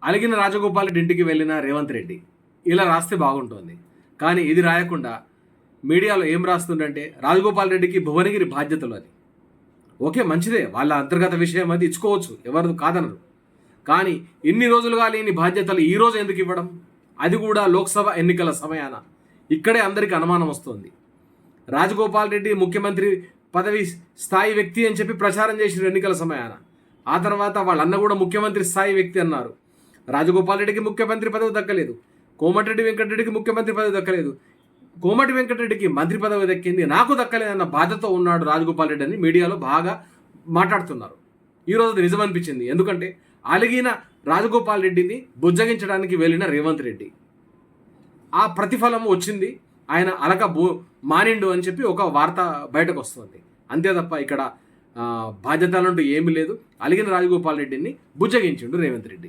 అలిగిన రాజగోపాల్ రెడ్డి ఇంటికి వెళ్ళిన రేవంత్ రెడ్డి ఇలా రాస్తే బాగుంటుంది. కానీ ఇది రాయకుండా మీడియాలో ఏం రాస్తుందంటే రాజగోపాల్ రెడ్డికి భువనగిరి బాధ్యతలు అది. ఓకే, మంచిదే, వాళ్ళ అంతర్గత విషయం అది, ఇచ్చుకోవచ్చు, ఎవరు కాదనరు. కానీ ఇన్ని రోజులుగా లేని బాధ్యతలు ఈ రోజు ఎందుకు ఇవ్వడం, అది కూడా లోక్సభ ఎన్నికల సమయాన? ఇక్కడే అందరికీ అనుమానం వస్తుంది. రాజగోపాల్ రెడ్డి ముఖ్యమంత్రి పదవి స్థాయి వ్యక్తి అని చెప్పి ప్రచారం చేసిన ఎన్నికల సమయాన. ఆ తర్వాత వాళ్ళన్న కూడా ముఖ్యమంత్రి స్థాయి వ్యక్తి అన్నారు. రాజగోపాల్ రెడ్డికి ముఖ్యమంత్రి పదవి దక్కలేదు, కోమటిరెడ్డి వెంకటరెడ్డికి ముఖ్యమంత్రి పదవి దక్కలేదు, కోమటి వెంకటరెడ్డికి మంత్రి పదవి దక్కింది, నాకు దక్కలేదన్న బాధతో ఉన్నాడు రాజగోపాల్ రెడ్డి అని మీడియాలో బాగా మాట్లాడుతున్నారు. ఈరోజు అది నిజమనిపించింది. ఎందుకంటే అలిగిన రాజగోపాల్ రెడ్డిని బుజ్జగించడానికి వెళ్ళిన రేవంత్ రెడ్డి ఆ ప్రతిఫలం వచ్చింది. ఆయన అలక మానిండు అని చెప్పి ఒక వార్త బయటకు వస్తుంది. అంతే తప్ప ఇక్కడ బాధ్యతలంటూ ఏమీ లేదు. అలిగిన రాజగోపాల్ రెడ్డిని బుజ్జగించిండు రేవంత్ రెడ్డి.